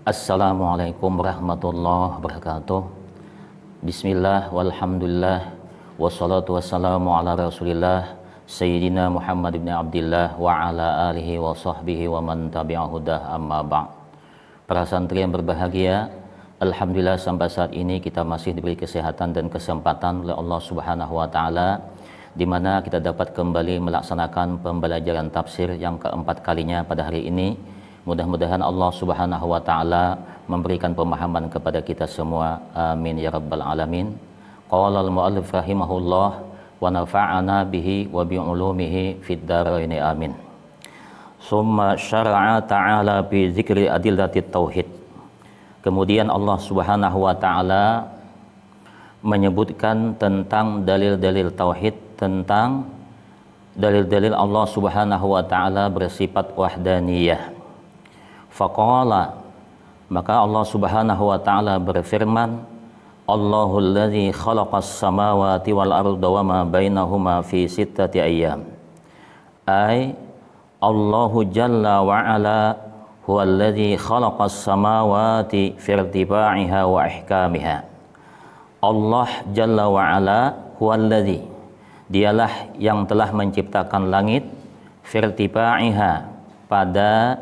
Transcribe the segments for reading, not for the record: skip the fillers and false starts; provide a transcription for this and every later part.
Assalamualaikum warahmatullahi wabarakatuh. Bismillah walhamdulillah wassalatu wassalamu ala rasulillah Sayyidina Muhammad ibn Abdillah wa ala alihi wa sahbihi wa man tabi'ahudah amma ba'd. Para santri yang berbahagia, alhamdulillah sampai saat ini kita masih diberi kesehatan dan kesempatan oleh Allah Subhanahu wa taala di mana kita dapat kembali melaksanakan pembelajaran tafsir yang keempat kalinya pada hari ini. Mudah-mudahan Allah Subhanahu wa taala memberikan pemahaman kepada kita semua. Amin ya rabbal alamin. Qala al-muallif rahimahullah wa nafa'ana bihi wa bi ulumihi fid dharain amin. Summa syara'a ta'ala bi dzikri adillatit tauhid. Kemudian Allah Subhanahu wa taala menyebutkan tentang dalil-dalil tauhid, tentang dalil-dalil Allah Subhanahu wa taala bersifat wahdaniyah. Faqala, maka Allah Subhanahu wa taala berfirman, Allahul ladzi khalaqas samawati wal arda wa ma bainahuma fi sittati ayyam. Ay Allahu jalla wa ala huwal ladzi khalaqas samawati fi irtiba'iha wa ihkamiha. Allah jalla wa ala huwal ladzi, dialah yang telah menciptakan langit, fi irtiba'iha, pada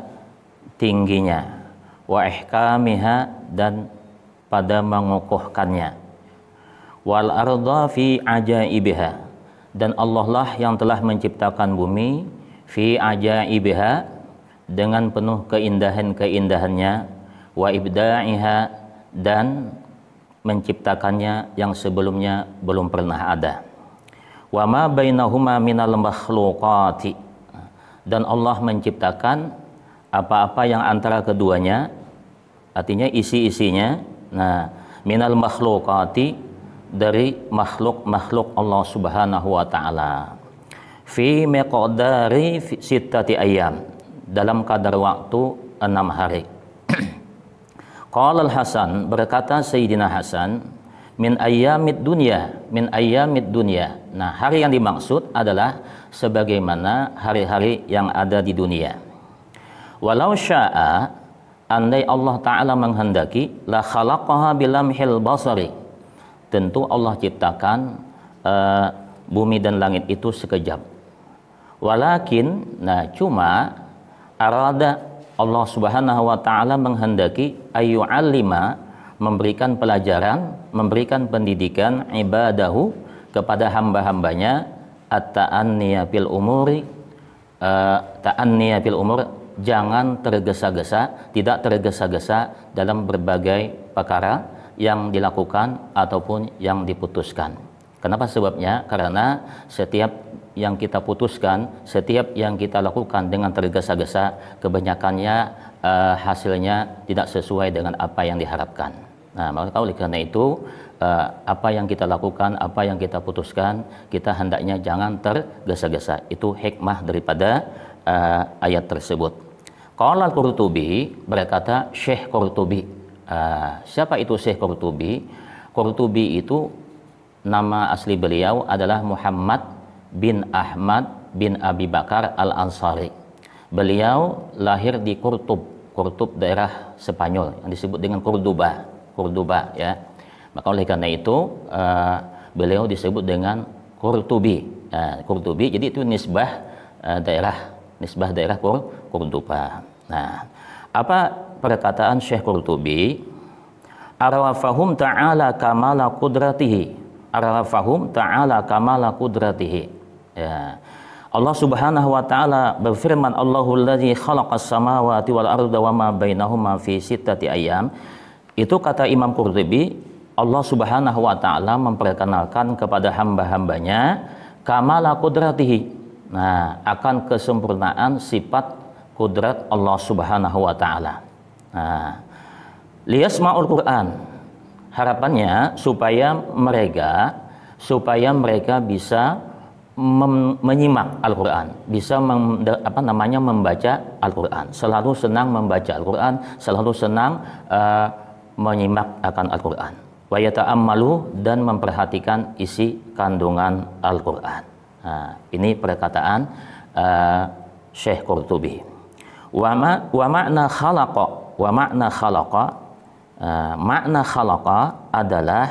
tingginya, wa ihkamiha, dan pada mengukuhkannya, wal arda fi ajaibiha, dan Allah lah yang telah menciptakan bumi, fi ajaibiha, dengan penuh keindahan-keindahannya, wa ibda'iha, dan menciptakannya yang sebelumnya belum pernah ada, wa ma bainahuma minal makhluqati, dan Allah menciptakan apa-apa yang antara keduanya, artinya isi-isinya, nah, minal makhluqati, dari makhluk-makhluk Allah Subhanahu wa taala, fi miqdari sittati ayyam, dalam kadar waktu 6 hari. Qala al-Hasan, berkata Sayyidina Hasan, min ayyamid dunya, min ayyamid dunya. Nah, hari yang dimaksud adalah sebagaimana hari-hari yang ada di dunia. Walau sya'a, andai Allah Ta'ala menghendaki, la khalaqaha bilamhil basari, tentu Allah ciptakan bumi dan langit itu sekejap. Walakin, nah cuma, arada, Allah Subhanahu wa Ta'ala menghendaki ayyu'allima, memberikan pelajaran, memberikan pendidikan ibadahu kepada hamba-hambanya, at-ta'anniya fil umuri, ta'anniya fil umur, jangan tergesa-gesa, tidak tergesa-gesa dalam berbagai perkara yang dilakukan ataupun yang diputuskan. Kenapa sebabnya? Karena setiap yang kita putuskan, setiap yang kita lakukan dengan tergesa-gesa, kebanyakannya hasilnya tidak sesuai dengan apa yang diharapkan. Nah, maka oleh karena itu, apa yang kita lakukan, apa yang kita putuskan, kita hendaknya jangan tergesa-gesa. Itu hikmah daripada ayat tersebut. Qala Qurtubi, berkata Syekh Qurtubi. Siapa itu Syekh Qurtubi? Qurtubi itu nama asli beliau adalah Muhammad bin Ahmad bin Abi Bakar Al-Ansari. Beliau lahir di Qurtub daerah Spanyol yang disebut dengan Cordoba ya. Maka oleh karena itu beliau disebut dengan Qurtubi. Qurtubi, jadi itu nisbah daerah Cordoba. Nah, apa perkataan Syekh Qurtubi? Arafahum ta'ala kamala qudratihi. Arafahum ta'ala kamala qudratihi. Ya. Allah Subhanahu wa taala berfirman, Allahul ladzi khalaqas samawati wal arda wa ma bainahuma fi sittati ayyam. Itu kata Imam Qurtubi, Allah Subhanahu wa taala memperkenalkan kepada hamba-hambanya kamala qudratihi. Nah, akan kesempurnaan sifat kudrat Allah Subhanahu wa taala. Nah, liyasma'ul Qur'an. Harapannya supaya mereka bisa menyimak Al-Qur'an, bisa membaca Al-Qur'an. Selalu senang membaca Al-Qur'an, selalu senang menyimak akan Al-Qur'an. Wa yata'ammalu, dan memperhatikan isi kandungan Al-Qur'an. Nah, ini perkataan Syekh Qurtubi. Wa ma'na khalaqa makna khalaqa adalah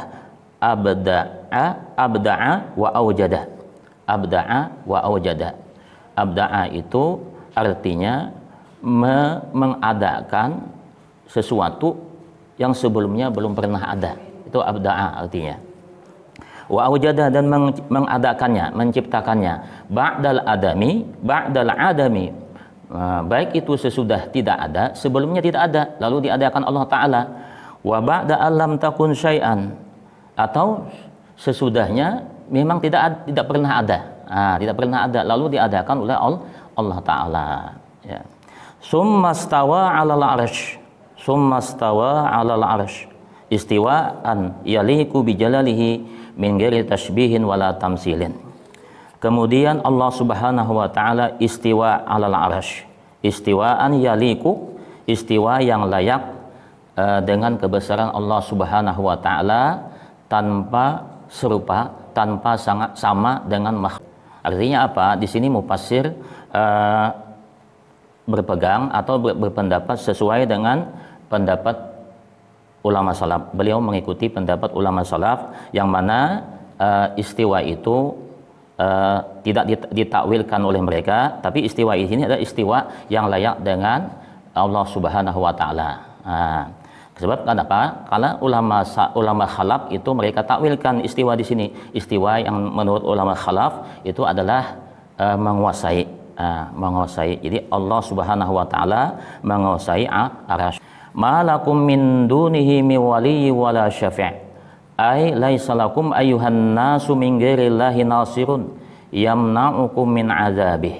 abda'a wa aujada. Abda'a wa aujada. Abda'a itu artinya mengadakan sesuatu yang sebelumnya belum pernah ada. Itu abda'a artinya. Wa aujada, dan mengadakannya, menciptakannya. Ba'dal adami, baik itu sesudah tidak ada, sebelumnya tidak ada, lalu diadakan Allah Ta'ala. Wa ba'da alam takun syai'an, atau sesudahnya memang tidak pernah ada, tidak pernah ada, lalu diadakan oleh Allah Ta'ala. Ya. Summa stawa 'alal 'arsy, istiwaan yaliku bijalalihi min ghairi tashbihin wala tamsilin. Kemudian Allah Subhanahu wa taala istiwa 'alal 'arsy. Istiwaan yaliku, istiwa yang layak dengan kebesaran Allah Subhanahu wa taala, tanpa serupa, tanpa sangat sama dengan makhluk. Artinya apa? Di sini mufassir berpegang atau berpendapat sesuai dengan pendapat ulama salaf. Beliau mengikuti pendapat ulama salaf yang mana istiwa itu tidak ditakwilkan oleh mereka, tapi istiwa ini adalah istiwa yang layak dengan Allah Subhanahu wa taala. Sebab kenapa? Karena ulama khalaf itu mereka takwilkan istiwa di sini. Istiwa yang menurut ulama khalaf itu adalah menguasai. Jadi Allah Subhanahu wa taala menguasai arasy. Malakum min dunihi mi waliyyi wala syafi'. Ai laisa lakum ayyuhan nasu min ghairillahi nasirun yamna'ukum min azabih.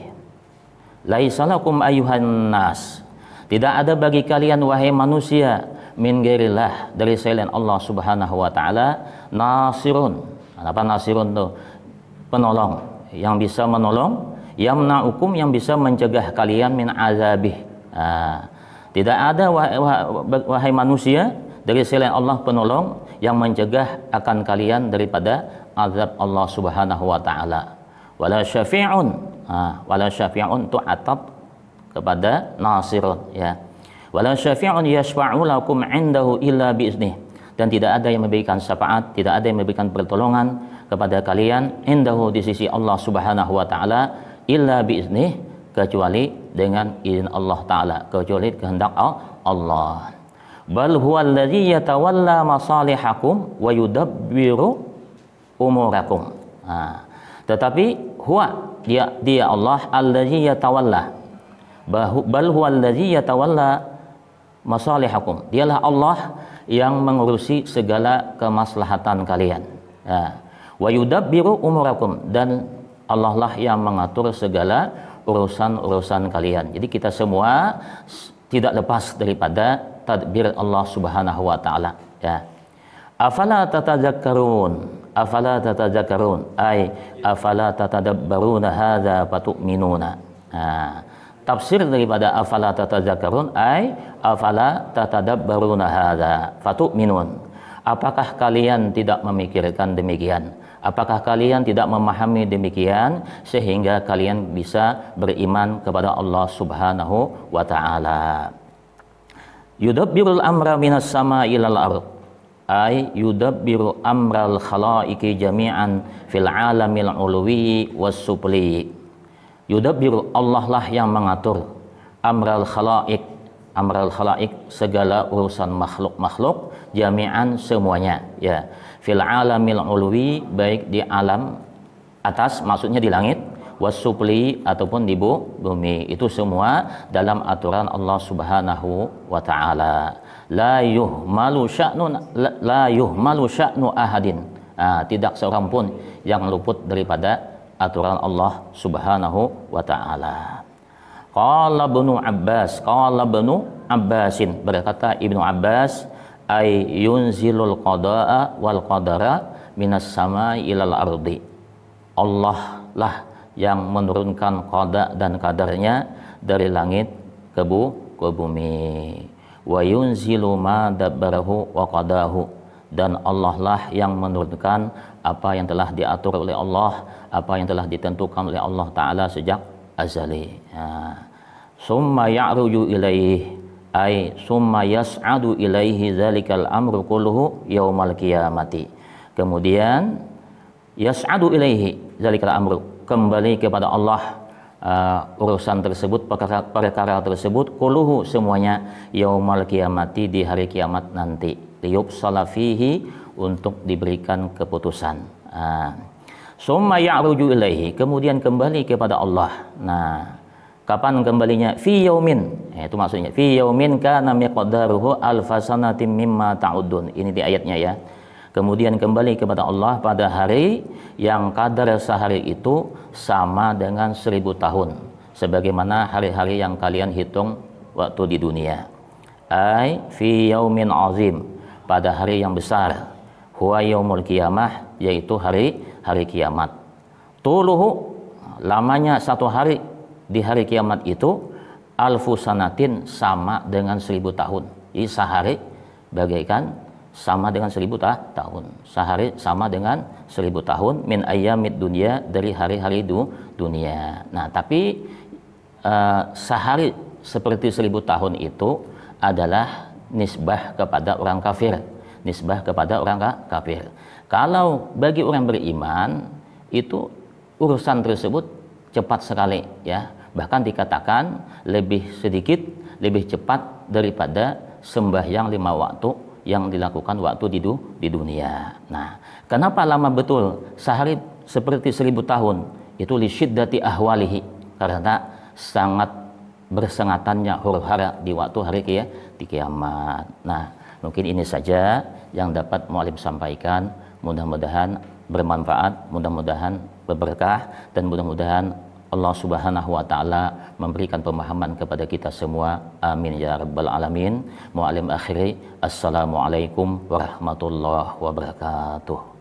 Laisa lakum ayyuhan nas. Tidak ada bagi kalian wahai manusia min ghairillah, dari selain Allah Subhanahu wa taala, nasirun. Apa nasirun itu? Penolong, yang bisa menolong, yamna'ukum, yang bisa mencegah kalian min azabih. Tidak ada wahai manusia dari selain Allah penolong yang mencegah akan kalian daripada azab Allah Subhanahu wa taala. Wala syafi'un. Wala syafi'un itu atap kepada nasirun, ya. Wala syafi'un yashfa'u lakum 'indahu illa biiznih, dan tidak ada yang memberikan syafaat, tidak ada yang memberikan pertolongan kepada kalian indahu, di sisi Allah Subhanahu wa taala, illa biiznih, kecuali dengan izin Allah taala, kecuali kehendak Allah. Bal huwa alladzi yatawalla masalihakum wa yudabbiru umurakum. Tetapi huwa, dia Allah, alladzi yatawalla, bal huwa alladzi yatawalla masalihakum, dialah Allah yang mengurusi segala kemaslahatan kalian. Wa yudabbiru umurakum, dan Allah lah yang mengatur segala urusan-urusan kalian. Jadi kita semua tidak lepas daripada tadbir Allah Subhanahu wa taala, ya. Afala tatadzakkarun, ay afala tatadabbaruna hadza fatu'minuna. Tafsir daripada afala tatadzakkarun ay afala tatadabbaruna hadza fatu'minun. Apakah kalian tidak memikirkan demikian? Apakah kalian tidak memahami demikian sehingga kalian bisa beriman kepada Allah Subhanahu wa taala? Yudabbirul amra minas sama'i ilal ardh, ay yudabbiru amral khalaiqi jami'an fil alamil ulwi was sufli. Yudabbiru, Allah lah yang mengatur, amral khalaiq, segala urusan makhluk jami'an, semuanya, ya. Fil alamil ulwi, baik di alam atas, maksudnya di langit, wasupli, ataupun di bumi, itu semua dalam aturan Allah Subhanahu wa taala. La yuhmalu sya'nu ahadin. Tidak seorang pun yang luput daripada aturan Allah Subhanahu wa taala. Qala Ibnu Abbasin, berkata Ibnu Abbas, ay yunzilul qada'a wal qadara minas samai ilal ardi. Allah lah yang menurunkan qada dan qadarnya dari langit ke bumi. Wa yunzilu ma dabbarahu wa qadahu, dan Allah lah yang menurunkan apa yang telah diatur oleh Allah, apa yang telah ditentukan oleh Allah taala sejak azali. Summa ya'ruju ilaih, ay summa yas'adu ilaihi dzalikal amru kulluhu yaumal qiyamati. Kemudian yas'adu ilaihi dzalikal amru, kembali kepada Allah urusan tersebut, perkara tersebut, kulluhu semuanya, yaumal qiyamati di hari kiamat nanti, liyubsala fihi untuk diberikan keputusan. Summa ya'ruju ilaihi, kemudian kembali kepada Allah. Nah, kapan kembalinya? Fi yaumin, itu maksudnya fi yaumin kana miqdaruhu alfasanatim mimma ta'udun. Ini di ayatnya ya. Kemudian kembali kepada Allah pada hari yang kadar sehari itu sama dengan 1000 tahun, sebagaimana hari-hari yang kalian hitung waktu di dunia. Ai fi yaumin azim, pada hari yang besar, huwa yaumul qiyamah, yaitu hari kiamat. Tuluhu, lamanya satu hari di hari kiamat itu, alfu sanatin, sama dengan 1000 tahun. Jadi sehari bagaikan sama dengan 1000 tahun. Sehari sama dengan 1000 tahun, min ayyamid dunya, dari hari-hari dunia. Nah, tapi sehari seperti 1000 tahun itu adalah nisbah kepada orang kafir. Nisbah kepada orang kafir. Kalau bagi orang beriman itu urusan tersebut cepat sekali ya. Bahkan dikatakan lebih sedikit, lebih cepat daripada sembahyang 5 waktu yang dilakukan waktu di dunia. Nah, kenapa lama betul? Sehari seperti 1000 tahun. Itu li syiddati ahwalihi, karena sangat bersengatannya huru-hara di waktu hari di kiamat. Nah, mungkin ini saja yang dapat mu'alim sampaikan. Mudah-mudahan bermanfaat, mudah-mudahan berberkah, dan mudah-mudahan Allah Subhanahu wa taala memberikan pemahaman kepada kita semua. Amin ya rabbal alamin. Mu'alim akhiri, assalamualaikum warahmatullahi wabarakatuh.